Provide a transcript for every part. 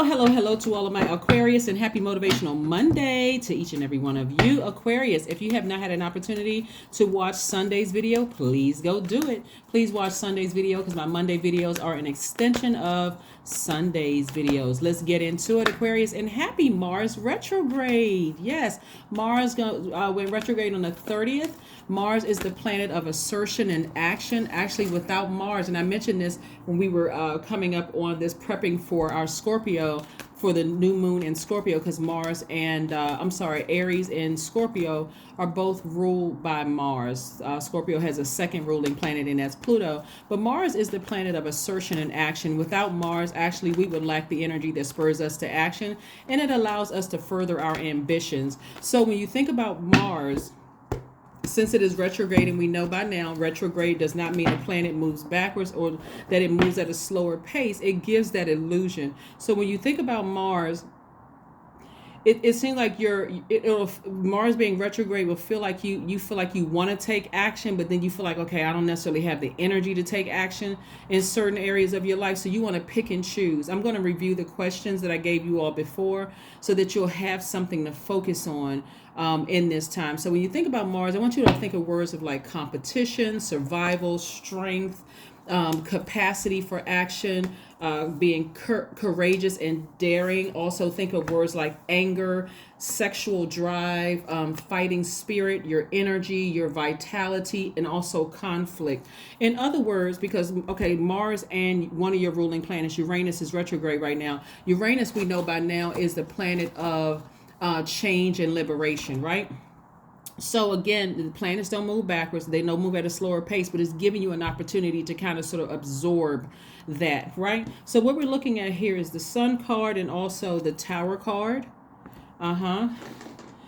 Hello to all of my Aquarius, and happy Motivational Monday to each and every one of you. Aquarius, if you have not had an opportunity to watch Sunday's video, please go do it. Please watch Sunday's video because my Monday videos are an extension of Sunday's videos. Let's get into it, Aquarius, and happy Mars retrograde. Yes, Mars went retrograde on the 30th. Mars is the planet of assertion and action. Actually, without Mars, and I mentioned this when we were coming up on this, prepping for our Scorpio, for the new moon in Scorpio, because Mars and Aries and Scorpio are both ruled by Mars. Scorpio has a second ruling planet, and that's Pluto. But Mars is the planet of assertion and action. Without Mars, actually, we would lack the energy that spurs us to action, and it allows us to further our ambitions. So when you think about Mars, since it is retrograde, and we know by now retrograde does not mean a planet moves backwards or that it moves at a slower pace. It gives that illusion. So when you think about Mars, it seems like Mars being retrograde will feel like you feel like you want to take action, but then you feel like, okay, I don't necessarily have the energy to take action in certain areas of your life. So you want to pick and choose. I'm going to review the questions that I gave you all before so that you'll have something to focus on in this time. So when you think about Mars, I want you to think of words of like competition, survival, strength, capacity for action, being courageous and daring. Also think of words like anger, sexual drive, fighting spirit, your energy, your vitality, and also conflict. In other words, because, okay, Mars and one of your ruling planets, Uranus, is retrograde right now. Uranus, we know by now, is the planet of change and liberation, right? So again, the planets don't move backwards. They don't move at a slower pace, but it's giving you an opportunity to kind of sort of absorb that, right? So what we're looking at here is the Sun card and also the Tower card.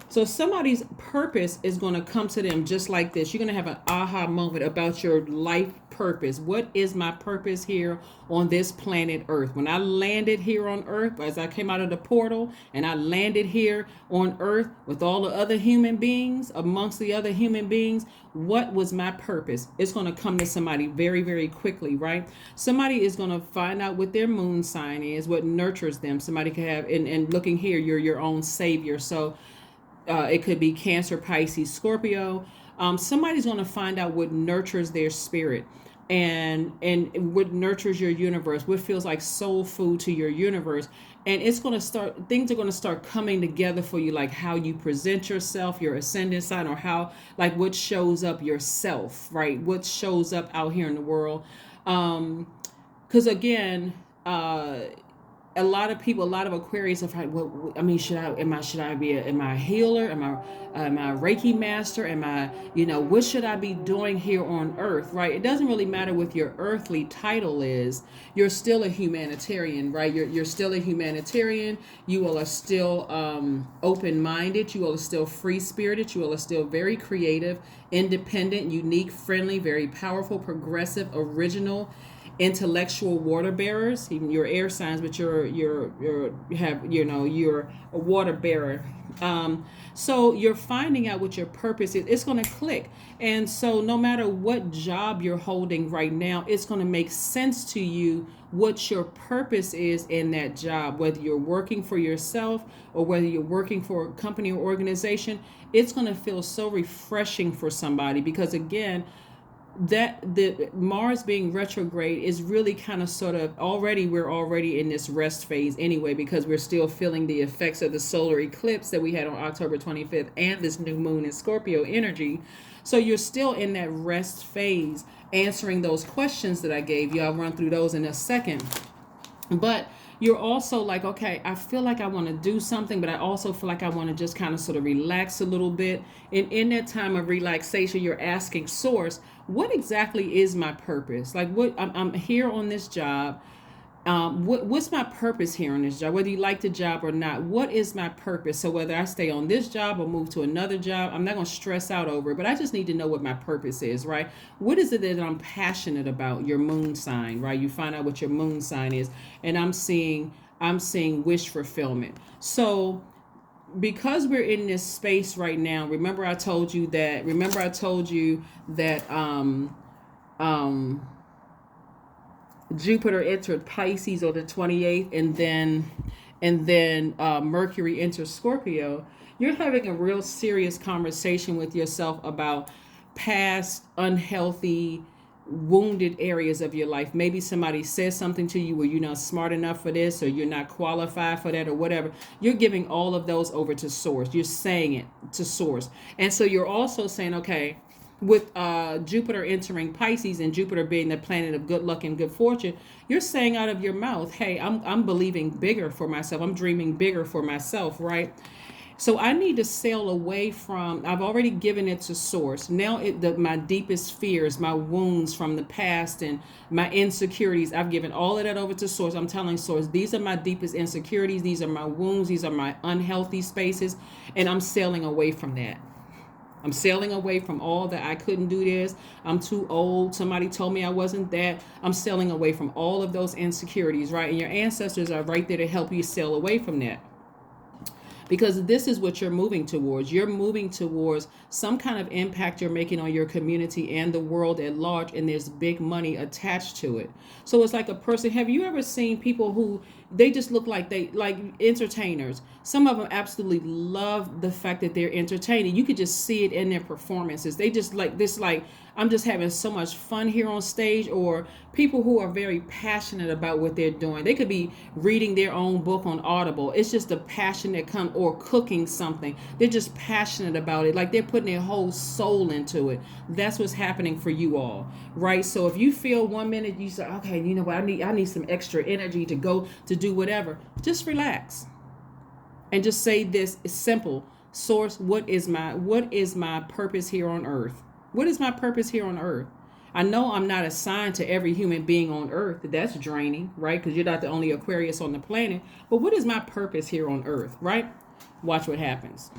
So somebody's purpose is going to come to them just like this. You're going to have an aha moment about your life purpose. What is my purpose here on this planet Earth? When I landed here on Earth, as I came out of the portal and I landed here on Earth with all the other human beings, amongst the other human beings, what was my purpose? It's going to come to somebody very, very quickly, right? Somebody is going to find out what their moon sign is, what nurtures them. Somebody could have, and looking here, you're your own savior. So it could be Cancer, Pisces, Scorpio. Somebody's going to find out what nurtures their spirit and what nurtures your universe, what feels like soul food to your universe. And it's going to start, things are going to start coming together for you, like how you present yourself, your ascendant sign, or how, like what shows up yourself, right? What shows up out here in the world. Because again, a lot of people, a lot of Aquarius are like, well, I mean, should I be am I a healer? Am I a Reiki master? Am I, what should I be doing here on Earth, right? It doesn't really matter what your earthly title is. You're still a humanitarian, right? You're still a humanitarian. You all are still open-minded. You all are still free-spirited. You all are still very creative, independent, unique, friendly, very powerful, progressive, original, intellectual water bearers. Even your air signs, but you're a water bearer. So you're finding out what your purpose is. It's going to click. And so no matter what job you're holding right now, it's going to make sense to you what your purpose is in that job. Whether you're working for yourself or whether you're working for a company or organization, it's going to feel so refreshing for somebody, because again, that the Mars being retrograde is really kind of sort of we're already in this rest phase anyway, because we're still feeling the effects of the solar eclipse that we had on October 25th and this new moon in Scorpio energy. So you're still in that rest phase, answering those questions that I gave you. I'll run through those in a second. But you're also like, okay, I feel like I want to do something, but I also feel like I want to just kind of sort of relax a little bit. And in that time of relaxation, you're asking Source, what exactly is my purpose? Like, what I'm here on this job. What's my purpose here on this job? Whether you like the job or not, what is my purpose? So whether I stay on this job or move to another job, I'm not going to stress out over it, but I just need to know what my purpose is, right? What is it that I'm passionate about? Your moon sign, right? You find out what your moon sign is. And I'm seeing wish fulfillment. So because we're in this space right now, remember I told you that Jupiter entered Pisces on the 28th, and then and then Mercury enters Scorpio, you're having a real serious conversation with yourself about past unhealthy, wounded areas of your life. Maybe somebody says something to you where you're not smart enough for this, or you're not qualified for that, or whatever. You're giving all of those over to source. You're saying it to source. And so you're also saying, okay, with Jupiter entering Pisces and Jupiter being the planet of good luck and good fortune, you're saying out of your mouth, hey, I'm believing bigger for myself. I'm dreaming bigger for myself, right? So I need to sail away from, I've already given it to source. Now my deepest fears, my wounds from the past and my insecurities, I've given all of that over to source. I'm telling source, these are my deepest insecurities. These are my wounds. These are my unhealthy spaces. And I'm sailing away from that. I'm sailing away from all that I couldn't do this. I'm too old. Somebody told me I wasn't that. I'm sailing away from all of those insecurities, right? And your ancestors are right there to help you sail away from that. Because this is what you're moving towards. You're moving towards some kind of impact you're making on your community and the world at large, and there's big money attached to it. So it's like a person. Have you ever seen people who they just look like entertainers? Some of them absolutely love the fact that they're entertaining. You could just see it in their performances. They just like this, like, I'm just having so much fun here on stage. Or people who are very passionate about what they're doing. They could be reading their own book on Audible. It's just a passion that comes, or cooking something. They're just passionate about it. Like they're putting their whole soul into it. That's what's happening for you all, right? So if you feel 1 minute you say, okay, you know what, I need some extra energy to go to do whatever, just relax and just say this. It's simple. Source, what is my purpose here on earth? What is my purpose here on earth? I know I'm not assigned to every human being on earth. That's draining, right? Because you're not the only Aquarius on the planet. But what is my purpose here on earth, right? Watch what happens.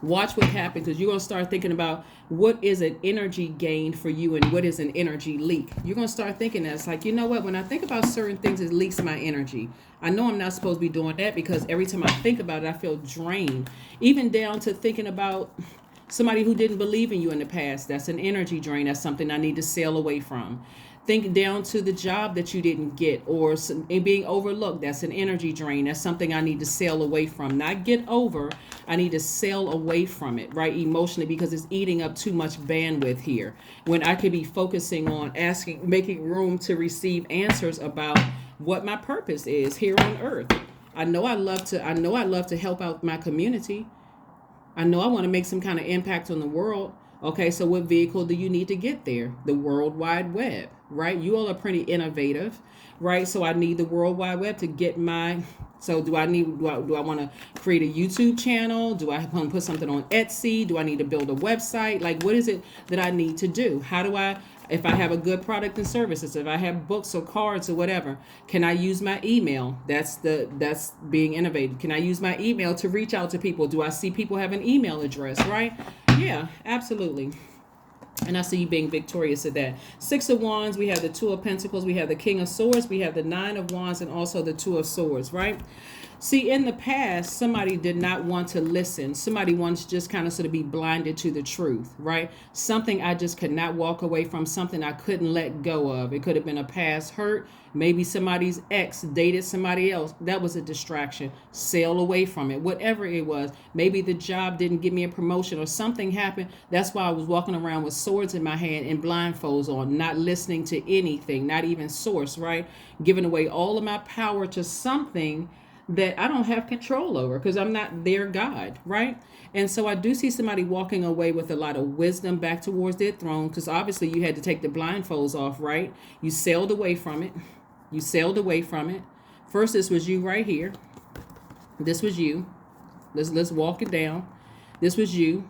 Watch what happens, because you're going to start thinking about what is an energy gain for you and what is an energy leak. You're going to start thinking that it's like, you know what? When I think about certain things, it leaks my energy. I know I'm not supposed to be doing that, because every time I think about it, I feel drained. Even down to thinking about somebody who didn't believe in you in the past. That's an energy drain. That's something I need to sail away from. Think down to the job that you didn't get, or being overlooked. That's an energy drain. That's something I need to sail away from. Not get over. I need to sail away from it, right? Emotionally, because it's eating up too much bandwidth here. When I could be focusing on making room to receive answers about what my purpose is here on earth. I know I love to help out my community. I know I want to make some kind of impact on the world. Okay, so what vehicle do you need to get there? The World Wide Web, right? You all are pretty innovative, right? So I need the World Wide Web to get my... So do I want to create a YouTube channel? Do I want to put something on Etsy? Do I need to build a website? Like, what is it that I need to do? How do I... If I have a good product and services, if I have books or cards or whatever, can I use my email? That's being innovative. Can I use my email to reach out to people? Do I see people have an email address, right? Yeah, absolutely. And I see you being victorious at that. 6 of Wands, we have the 2 of Pentacles, we have the King of Swords, we have the 9 of Wands, and also the 2 of Swords, right? See, in the past, somebody did not want to listen. Somebody wants to just kind of sort of be blinded to the truth, right? Something I just could not walk away from, something I couldn't let go of. It could have been a past hurt. Maybe somebody's ex dated somebody else. That was a distraction. Sail away from it. Whatever it was. Maybe the job didn't give me a promotion or something happened. That's why I was walking around with swords in my hand and blindfolds on, not listening to anything, not even source, right? Giving away all of my power to something that I don't have control over, because I'm not their God, right? And so I do see somebody walking away with a lot of wisdom back towards their throne, because obviously you had to take the blindfolds off, right? You sailed away from it. You sailed away from it. First, this was you right here. This was you. Let's walk it down. This was you.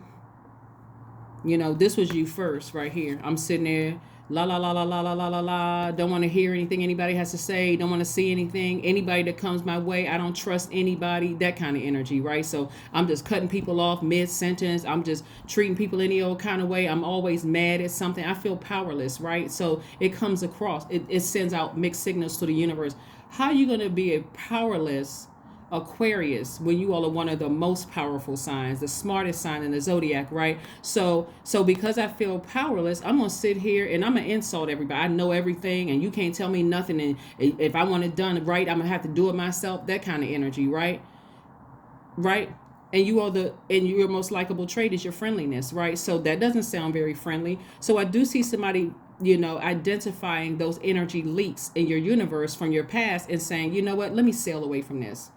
You know, this was you first right here. I'm sitting there, la la la la la la la la la. Don't want to hear anything anybody has to say. Don't want to see anything. Anybody that comes my way, I don't trust anybody. That kind of energy, right? So I'm just cutting people off mid-sentence. I'm just treating people any old kind of way. I'm always mad at something. I feel powerless, right? So it comes across. It sends out mixed signals to the universe. How are you going to be a powerless Aquarius, when you all are one of the most powerful signs, the smartest sign in the zodiac, right? So because I feel powerless, I'm gonna sit here and I'm gonna insult everybody. I know everything, and you can't tell me nothing. And if I want it done right, I'm gonna have to do it myself. That kind of energy, right? Right. And your most likable trait is your friendliness, right? So that doesn't sound very friendly. So I do see somebody, identifying those energy leaks in your universe from your past and saying, you know what, let me sail away from this.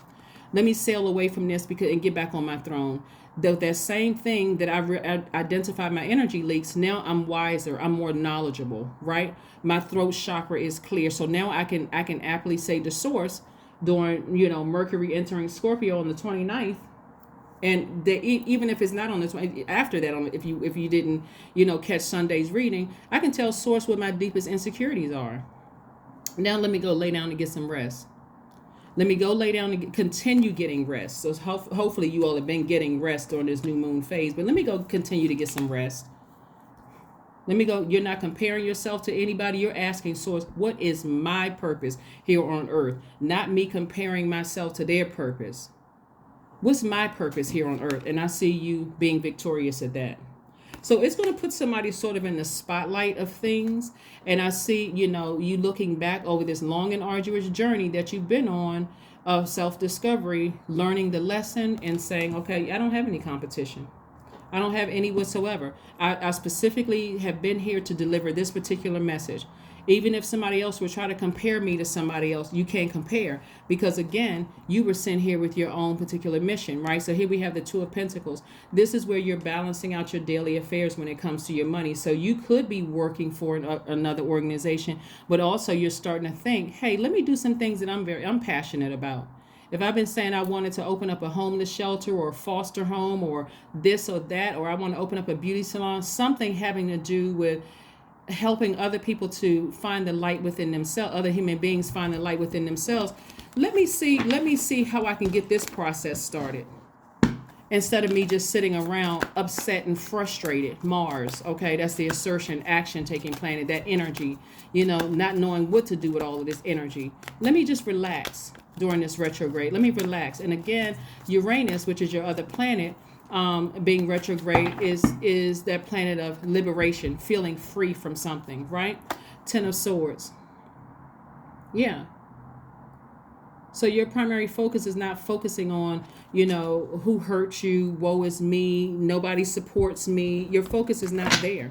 Let me sail away from this and get back on my throne. That same thing that I identified my energy leaks, now I'm wiser, I'm more knowledgeable, right? My throat chakra is clear. So now I can aptly say to source during, Mercury entering Scorpio on the 29th. And even if it's not on the 20th, after that, if you didn't, catch Sunday's reading, I can tell source what my deepest insecurities are. Now let me go lay down and get some rest. Let me go lay down and continue getting rest. So hopefully you all have been getting rest during this new moon phase. But let me go continue to get some rest. Let me go. You're not comparing yourself to anybody. You're asking source, what is my purpose here on earth? Not me comparing myself to their purpose. What's my purpose here on earth? And I see you being victorious at that. So it's going to put somebody sort of in the spotlight of things. And I see, you looking back over this long and arduous journey that you've been on of self-discovery, learning the lesson and saying, okay, I don't have any competition. I don't have any whatsoever. I specifically have been here to deliver this particular message. Even if somebody else would try to compare me to somebody else, you can't compare. Because again, you were sent here with your own particular mission, right? So here we have the Two of Pentacles. This is where you're balancing out your daily affairs when it comes to your money. So you could be working for another organization, but also you're starting to think, hey, let me do some things that I'm passionate about. If I've been saying I wanted to open up a homeless shelter or a foster home or this or that, or I want to open up a beauty salon, something having to do with helping other people to find the light within themselves, other human beings find the light within themselves. Let me see how I can get this process started. Instead of me just sitting around upset and frustrated. Mars, okay, that's the assertion, action taking planet, that energy, not knowing what to do with all of this energy. Let me just relax during this retrograde. Let me relax. And again, Uranus, which is your other planet, being retrograde is that planet of liberation, feeling free from something, right? Ten of Swords. Yeah. So your primary focus is not focusing on, who hurt you, woe is me, nobody supports me. Your focus is not there.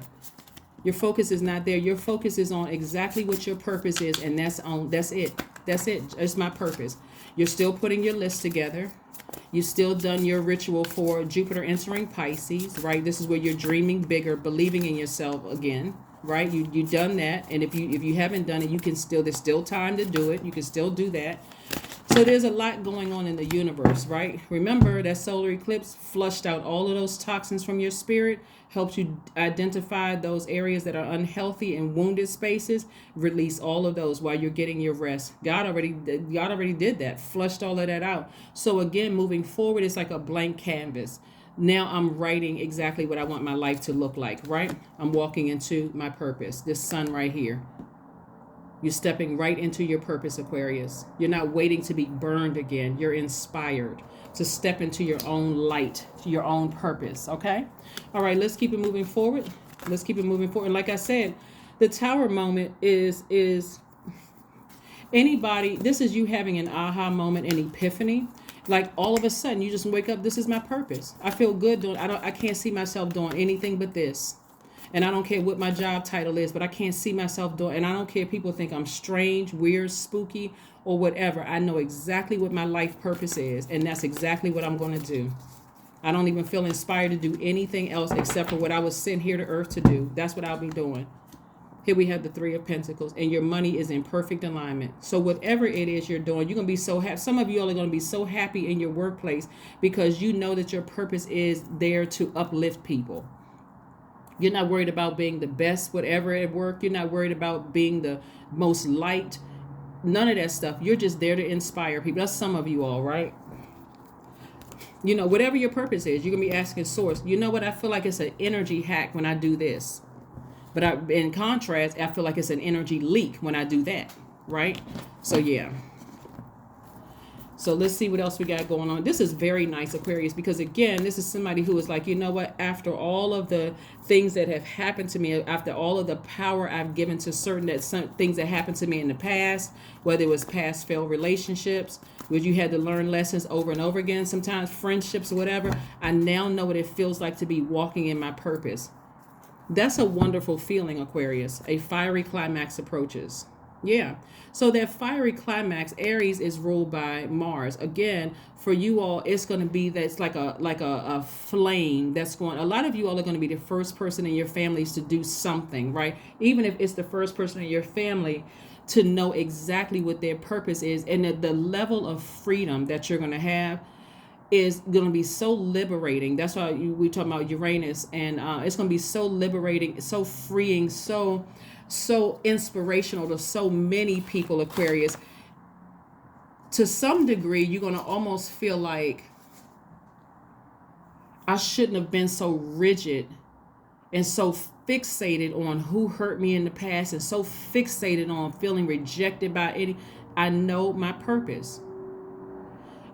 Your focus is not there. Your focus is on exactly what your purpose is, and that's it. That's it. It's my purpose. You're still putting your list together. You've still done your ritual for Jupiter entering Pisces, right? This is where you're dreaming bigger, believing in yourself again, right? You've done that. And if you haven't done it, there's still time to do it. You can still do that. So there's a lot going on in the universe, right? Remember that solar eclipse flushed out all of those toxins from your spirit, helped you identify those areas that are unhealthy and wounded spaces, release all of those while you're getting your rest. God already did that, flushed all of that out. So again, moving forward, it's like a blank canvas. Now I'm writing exactly what I want my life to look like, right? I'm walking into my purpose, this sun right here. You're stepping right into your purpose, Aquarius. You're not waiting to be burned again. You're inspired to step into your own light, your own purpose, okay? All right, let's keep it moving forward. Let's keep it moving forward. And like I said, the Tower moment is anybody, this is you having an aha moment, an epiphany. Like all of a sudden, you just wake up, this is my purpose. I feel good doing, I can't see myself doing anything but this. And I don't care what my job title is, but I can't see myself doing, and I don't care if people think I'm strange, weird, spooky, or whatever. I know exactly what my life purpose is, and that's exactly what I'm going to do. I don't even feel inspired to do anything else except for what I was sent here to earth to do. That's what I'll be doing. Here we have the Three of Pentacles, and your money is in perfect alignment. So whatever it is you're doing, you're going to be so happy. Some of you all are going to be so happy in your workplace because you know that your purpose is there to uplift people. You're not worried about being the best, whatever at work. You're not worried about being the most liked. None of that stuff. You're just there to inspire people. That's some of you all, right? Whatever your purpose is, you're going to be asking source. You know what? I feel like it's an energy hack when I do this. But in contrast, I feel like it's an energy leak when I do that, right? So, yeah. So let's see what else we got going on. This is very nice, Aquarius, because again, this is somebody who is like, you know what, after all of the things that have happened to me, after all of the power I've given to some things that happened to me in the past, whether it was past failed relationships, where you had to learn lessons over and over again, sometimes friendships or whatever, I now know what it feels like to be walking in my purpose. That's a wonderful feeling, Aquarius. A fiery climax approaches. Yeah. So that fiery climax, Aries is ruled by Mars. Again, for you all, it's going to be that's like a flame that's going. A lot of you all are going to be the first person in your families to do something, right? Even if it's the first person in your family to know exactly what their purpose is, and the level of freedom that you're going to have is going to be so liberating. That's why we talk about Uranus, and it's going to be so liberating, so freeing, so inspirational to so many people, Aquarius. To some degree, you're going to almost feel like, I shouldn't have been so rigid and so fixated on who hurt me in the past, and so fixated on feeling rejected by any. I know my purpose.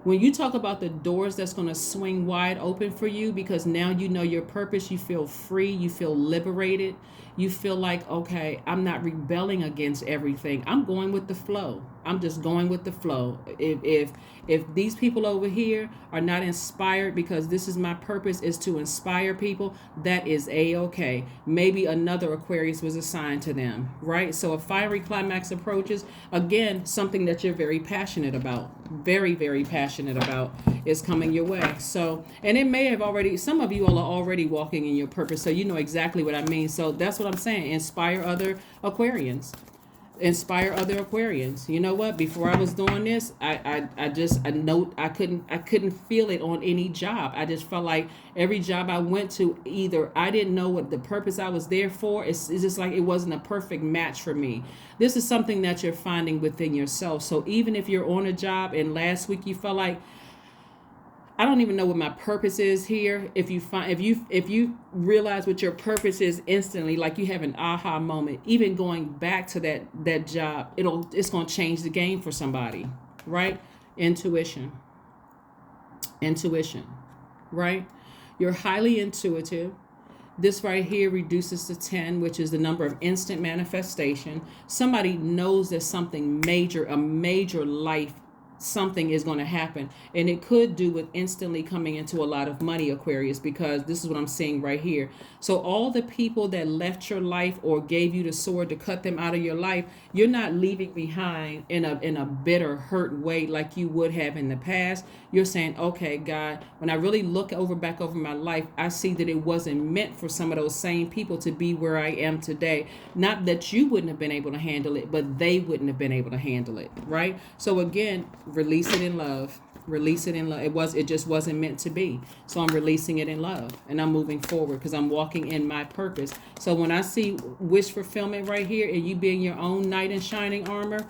When you talk about the doors that's going to swing wide open for you, because now you know your purpose, you feel free, you feel liberated, you feel like, okay, I'm not rebelling against everything. I'm going with the flow. I'm just going with the flow. If these people over here are not inspired, because this is my purpose, is to inspire people, that is a-okay. Maybe another Aquarius was assigned to them, right? So a fiery climax approaches, again, something that you're very passionate about, very, very passionate about, is coming your way. So, and it may have already, some of you all are already walking in your purpose, so you know exactly what I mean. So that's what I'm saying. Inspire other Aquarians. Inspire other Aquarians. You know what? Before I was doing this, I couldn't feel it on any job. I just felt like every job I went to, either I didn't know what the purpose I was there for. It's just like it wasn't a perfect match for me. This is something that you're finding within yourself. So even if you're on a job and last week you felt like, I don't even know what my purpose is here. If you realize what your purpose is instantly, like you have an aha moment, even going back to that job, it's going to change the game for somebody, right? Intuition, right? You're highly intuitive. This right here reduces to 10, which is the number of instant manifestation. Somebody knows that something major, a major life, something is going to happen, and it could do with instantly coming into a lot of money, Aquarius, because this is what I'm seeing right here. So all the people that left your life or gave you the sword to cut them out of your life, you're not leaving behind in a bitter, hurt way like you would have in the past. You're saying, okay, God, when I really look back over my life, I see that it wasn't meant for some of those same people to be where I am today. Not that you wouldn't have been able to handle it, but they wouldn't have been able to handle it, right? So again, release it in love. Release it in love. It just wasn't meant to be. So I'm releasing it in love, and I'm moving forward because I'm walking in my purpose. So when I see wish fulfillment right here, and you being your own knight in shining armor,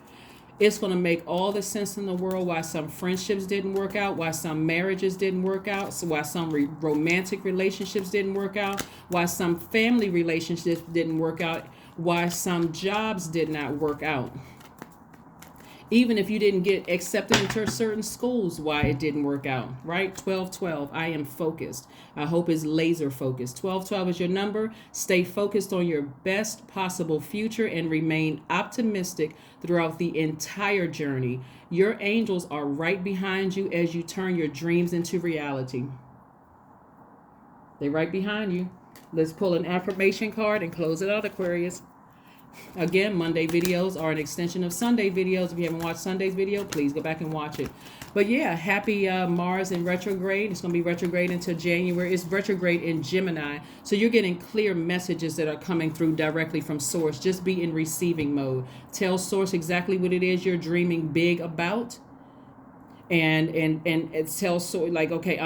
it's going to make all the sense in the world why some friendships didn't work out, why some marriages didn't work out, so why some romantic relationships didn't work out, why some family relationships didn't work out, why some jobs did not work out. Even if you didn't get accepted into certain schools, why it didn't work out, right? 1212, I am focused. I hope is laser focused. 1212 is your number. Stay focused on your best possible future and remain optimistic throughout the entire journey. Your angels are right behind you as you turn your dreams into reality. They're right behind you. Let's pull an affirmation card and close it out, Aquarius. Again, Monday videos are an extension of Sunday videos. If you haven't watched Sunday's video, please go back and watch it. But yeah, happy Mars in retrograde. It's going to be retrograde until January. It's retrograde in Gemini. So you're getting clear messages that are coming through directly from Source. Just be in receiving mode. Tell Source exactly what it is you're dreaming big about. And tell Source, like, okay,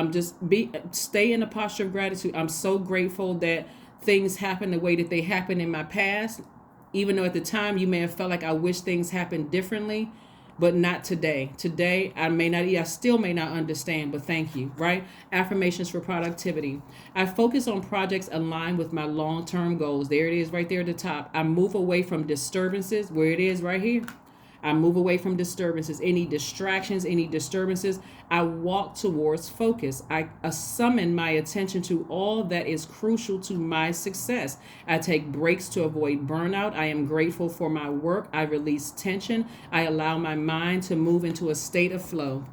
stay in a posture of gratitude. I'm so grateful that things happen the way that they happened in my past. Even though at the time you may have felt like I wish things happened differently, but not today. Today, I still may not understand, but thank you, right? Affirmations for productivity. I focus on projects aligned with my long-term goals. There it is right there at the top. I move away from disturbances, where it is right here. I move away from disturbances, any distractions, any disturbances. I walk towards focus. I summon my attention to all that is crucial to my success. I take breaks to avoid burnout. I am grateful for my work. I release tension. I allow my mind to move into a state of flow.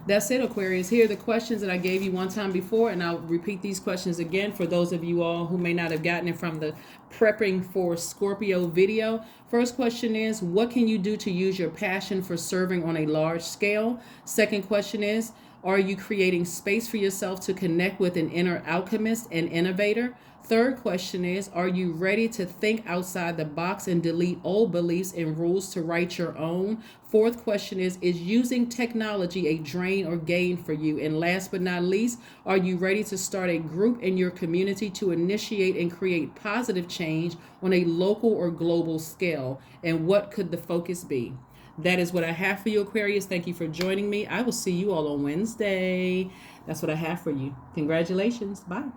That's it, Aquarius. Here are the questions that I gave you one time before, and I'll repeat these questions again for those of you all who may not have gotten it from the Prepping for Scorpio video. First question is, what can you do to use your passion for serving on a large scale? Second question is, are you creating space for yourself to connect with an inner alchemist and innovator? Third question is, are you ready to think outside the box and delete old beliefs and rules to write your own? Fourth question is using technology a drain or gain for you? And last but not least, are you ready to start a group in your community to initiate and create positive change on a local or global scale? And what could the focus be? That is what I have for you, Aquarius. Thank you for joining me. I will see you all on Wednesday. That's what I have for you. Congratulations. Bye.